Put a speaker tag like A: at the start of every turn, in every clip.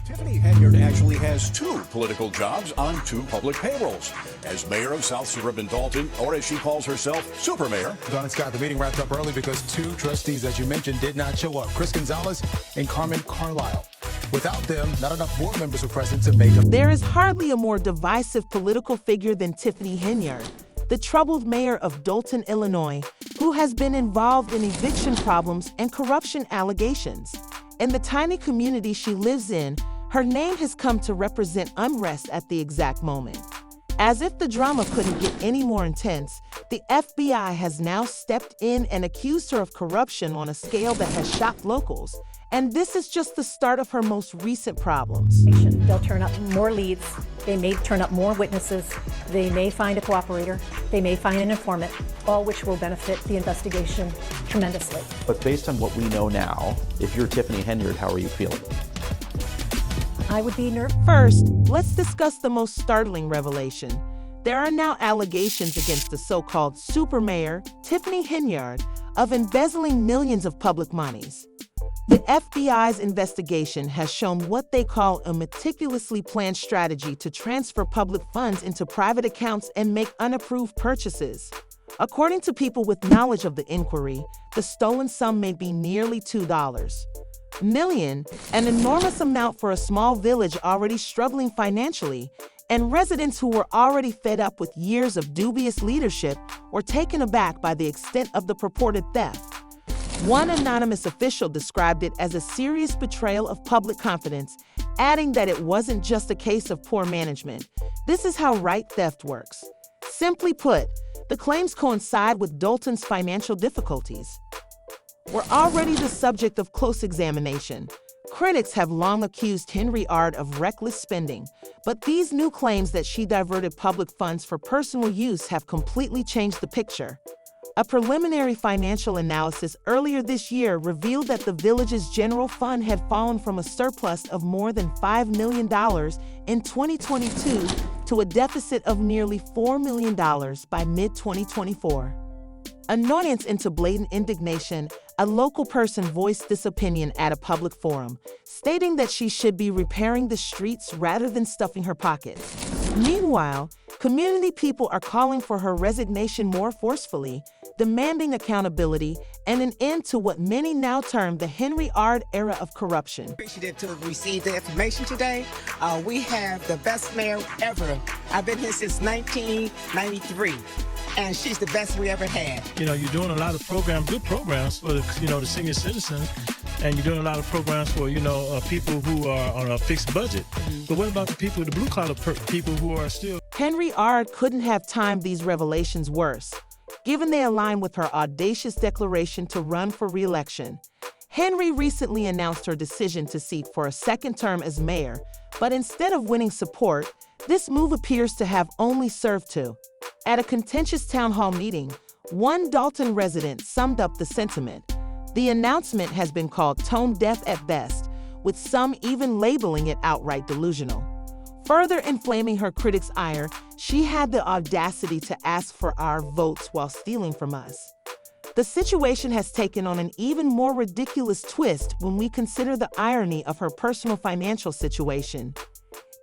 A: Tiffany Henyard actually has two political jobs on two public payrolls. As mayor of South Suburban Dalton, or as she calls herself, Super Mayor.
B: Don and Scott, the meeting wrapped up early because two trustees, as you mentioned, did not show up. Chris Gonzalez and Carmen Carlisle. Without them, not enough board members were present to make up.
C: There is hardly a more divisive political figure than Tiffany Henyard, the troubled mayor of Dalton, Illinois, who has been involved in eviction problems and corruption allegations. In the tiny community she lives in, her name has come to represent unrest at the exact moment. As if the drama couldn't get any more intense, the FBI has now stepped in and accused her of corruption on a scale that has shocked locals. And this is just the start of her most recent problems.
D: They'll turn up more leads, they may turn up more witnesses, they may find a cooperator, they may find an informant, all which will benefit the investigation tremendously.
E: But based on what we know now, if you're Tiffany Henyard, how are you feeling?
D: I would be nervous.
C: First, let's discuss the most startling revelation. There are now allegations against the so-called super mayor, Tiffany Henyard, of embezzling millions of public monies. The FBI's investigation has shown what they call a meticulously planned strategy to transfer public funds into private accounts and make unapproved purchases. According to people with knowledge of the inquiry, the stolen sum may be nearly $2 million, an enormous amount for a small village already struggling financially, and residents who were already fed up with years of dubious leadership were taken aback by the extent of the purported theft. One anonymous official described it as a serious betrayal of public confidence, adding that it wasn't just a case of poor management. This is how right theft works. Simply put, the claims coincide with Dalton's financial difficulties. We're already the subject of close examination. Critics have long accused Henyard of reckless spending, but these new claims that she diverted public funds for personal use have completely changed the picture. A preliminary financial analysis earlier this year revealed that the village's general fund had fallen from a surplus of more than $5 million in 2022 to a deficit of nearly $4 million by mid-2024. Annoyance into blatant indignation, a local person voiced this opinion at a public forum, stating that she should be repairing the streets rather than stuffing her pockets. Meanwhile, community people are calling for her resignation more forcefully, demanding accountability and an end to what many now term the Henyard era of corruption.
F: Appreciative to receive the information today. We have the best mayor ever. I've been here since 1993. And she's the best we ever had.
G: You know, you're doing a lot of programs, good programs for the, the senior citizens, and you're doing a lot of programs for, people who are on a fixed budget. But what about the people, the blue-collar people who are still...
C: Henyard couldn't have timed these revelations worse, given they align with her audacious declaration to run for re-election. Henry recently announced her decision to seek for a second term as mayor, but instead of winning support, this move appears to have only served to. At a contentious town hall meeting, one Dalton resident summed up the sentiment. The announcement has been called tone-deaf at best, with some even labeling it outright delusional. Further inflaming her critics' ire, she had the audacity to ask for our votes while stealing from us. The situation has taken on an even more ridiculous twist when we consider the irony of her personal financial situation.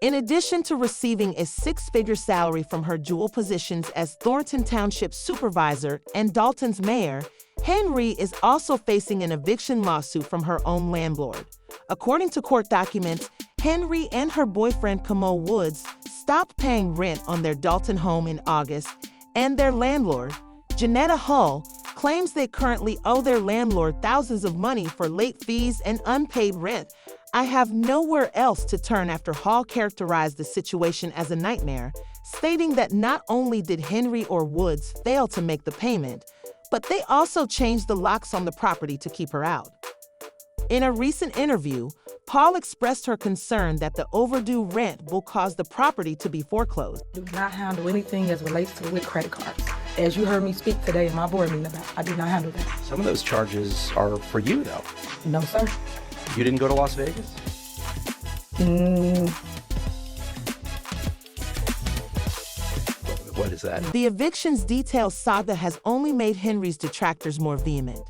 C: In addition to receiving a six-figure salary from her dual positions as Thornton Township Supervisor and Dalton's mayor, Henry is also facing an eviction lawsuit from her own landlord. According to court documents, Henry and her boyfriend Kamal Woods stopped paying rent on their Dalton home in August, and their landlord, Janetta Hull, claims they currently owe their landlord thousands of money for late fees and unpaid rent. I have nowhere else to turn after Hall characterized the situation as a nightmare, stating that not only did Henry or Woods fail to make the payment, but they also changed the locks on the property to keep her out. In a recent interview, Paul expressed her concern that the overdue rent will cause the property to be foreclosed.
H: Do not handle anything as relates to with credit cards. As you heard me speak today in my board meeting about, I do not handle that.
E: Some of those charges are for you, though.
H: No, sir.
E: You didn't go to Las Vegas? What is that?
C: The evictions detail saga has only made Henry's detractors more vehement.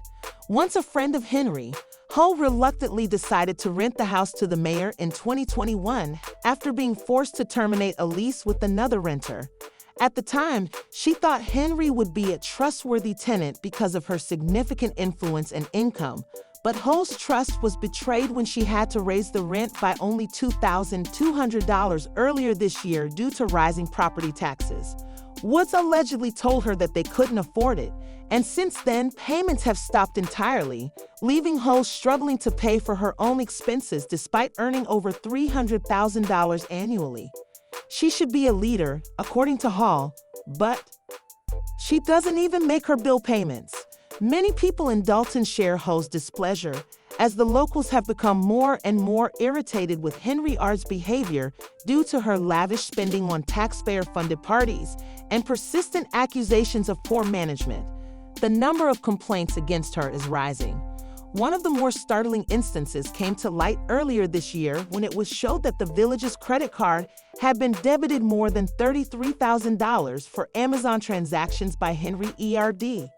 C: Once a friend of Henry, Ho reluctantly decided to rent the house to the mayor in 2021 after being forced to terminate a lease with another renter. At the time, she thought Henry would be a trustworthy tenant because of her significant influence and income, but Ho's trust was betrayed when she had to raise the rent by only $2,200 earlier this year due to rising property taxes. Woods allegedly told her that they couldn't afford it, and since then, payments have stopped entirely, leaving Ho struggling to pay for her own expenses despite earning over $300,000 annually. She should be a leader, according to Hall, but she doesn't even make her bill payments. Many people in Dalton share Ho's displeasure, as the locals have become more and more irritated with Henyard's behavior due to her lavish spending on taxpayer-funded parties and persistent accusations of poor management. The number of complaints against her is rising. One of the more startling instances came to light earlier this year when it was showed that the village's credit card had been debited more than $33,000 for Amazon transactions by Henyard.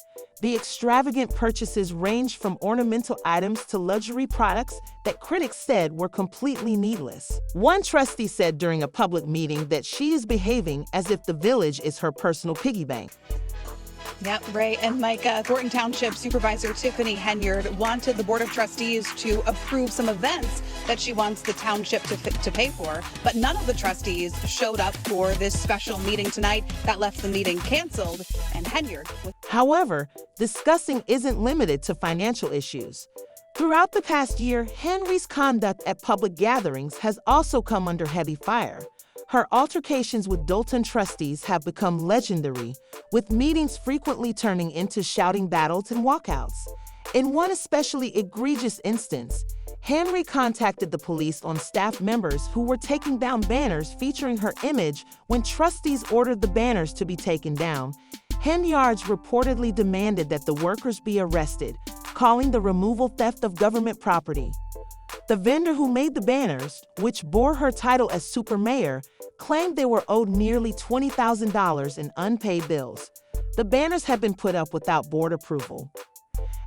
C: The extravagant purchases ranged from ornamental items to luxury products that critics said were completely needless. One trustee said during a public meeting that she is behaving as if the village is her personal piggy bank.
I: Yep, Ray and Mike, Thornton Township Supervisor Tiffany Henyard wanted the Board of Trustees to approve some events that she wants the township to pay for, but none of the trustees showed up for this special meeting tonight. That left the meeting canceled, and Henyard...
C: However, discussing isn't limited to financial issues. Throughout the past year, Henry's conduct at public gatherings has also come under heavy fire. Her altercations with Dalton trustees have become legendary, with meetings frequently turning into shouting battles and walkouts. In one especially egregious instance, Henry contacted the police on staff members who were taking down banners featuring her image when trustees ordered the banners to be taken down. Henyard reportedly demanded that the workers be arrested, calling the removal theft of government property. The vendor who made the banners, which bore her title as super mayor, claimed they were owed nearly $20,000 in unpaid bills. The banners had been put up without board approval.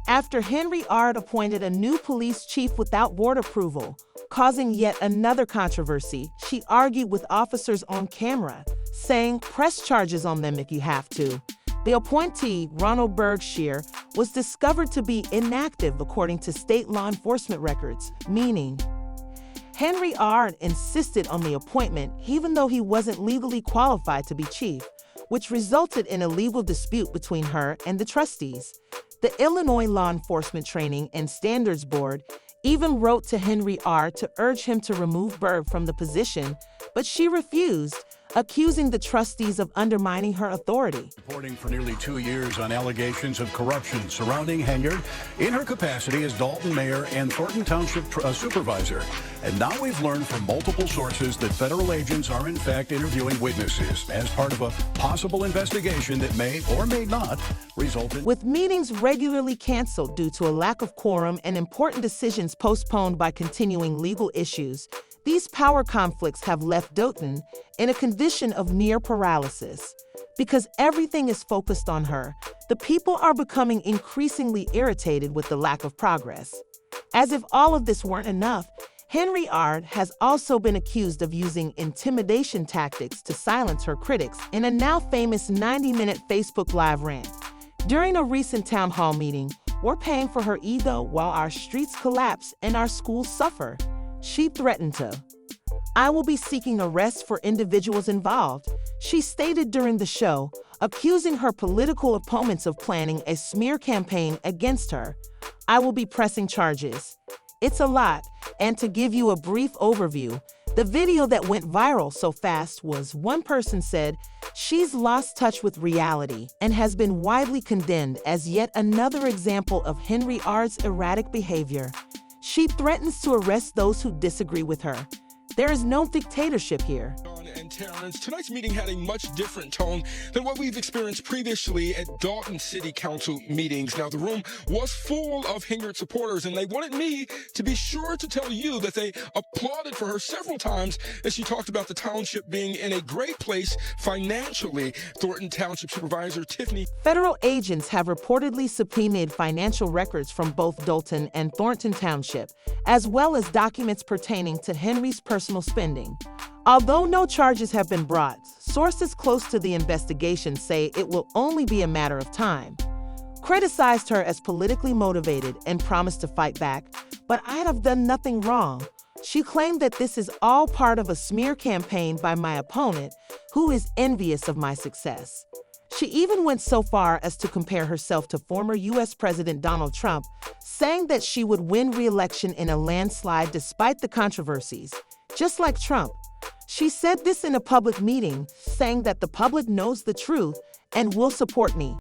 C: After Henyard appointed a new police chief without board approval, causing yet another controversy, she argued with officers on camera, saying, "Press charges on them if you have to." The appointee, Ronald Berkshire, was discovered to be inactive according to state law enforcement records, meaning Henyard insisted on the appointment even though he wasn't legally qualified to be chief, which resulted in a legal dispute between her and the trustees. The Illinois Law Enforcement Training and Standards Board even wrote to Henyard to urge him to remove Berg from the position, but she refused, accusing the trustees of undermining her authority.
A: Reporting for nearly 2 years on allegations of corruption surrounding Henyard in her capacity as Dalton mayor and Thornton Township supervisor. And now we've learned from multiple sources that federal agents are in fact interviewing witnesses as part of a possible investigation that may or may not result in...
C: With meetings regularly canceled due to a lack of quorum and important decisions postponed by continuing legal issues, these power conflicts have left Dalton in a condition of near paralysis. Because everything is focused on her, the people are becoming increasingly irritated with the lack of progress. As if all of this weren't enough, Henyard has also been accused of using intimidation tactics to silence her critics in a now famous 90-minute Facebook Live rant. During a recent town hall meeting, "We're paying for her ego while our streets collapse and our schools suffer," she threatened to. "I will be seeking arrests for individuals involved," she stated during the show, accusing her political opponents of planning a smear campaign against her. "I will be pressing charges. It's a lot," and to give you a brief overview, the video that went viral so fast was, one person said, "She's lost touch with reality and has been widely condemned as yet another example of Henyard's erratic behavior. She threatens to arrest those who disagree with her. There is no dictatorship here."
J: and Terrence. Tonight's meeting had a much different tone than what we've experienced previously at Dalton City Council meetings. Now, the room was full of Henyard supporters, and they wanted me to be sure to tell you that they applauded for her several times as she talked about the township being in a great place financially. Thornton Township Supervisor Tiffany.
C: Federal agents have reportedly subpoenaed financial records from both Dalton and Thornton Township, as well as documents pertaining to Henry's personal spending. Although no charges have been brought, sources close to the investigation say it will only be a matter of time. Criticized her as politically motivated and promised to fight back, but I have done nothing wrong. She claimed that this is all part of a smear campaign by my opponent, who is envious of my success. She even went so far as to compare herself to former U.S. President Donald Trump, saying that she would win re-election in a landslide despite the controversies, just like Trump. She said this in a public meeting, saying that the public knows the truth and will support me.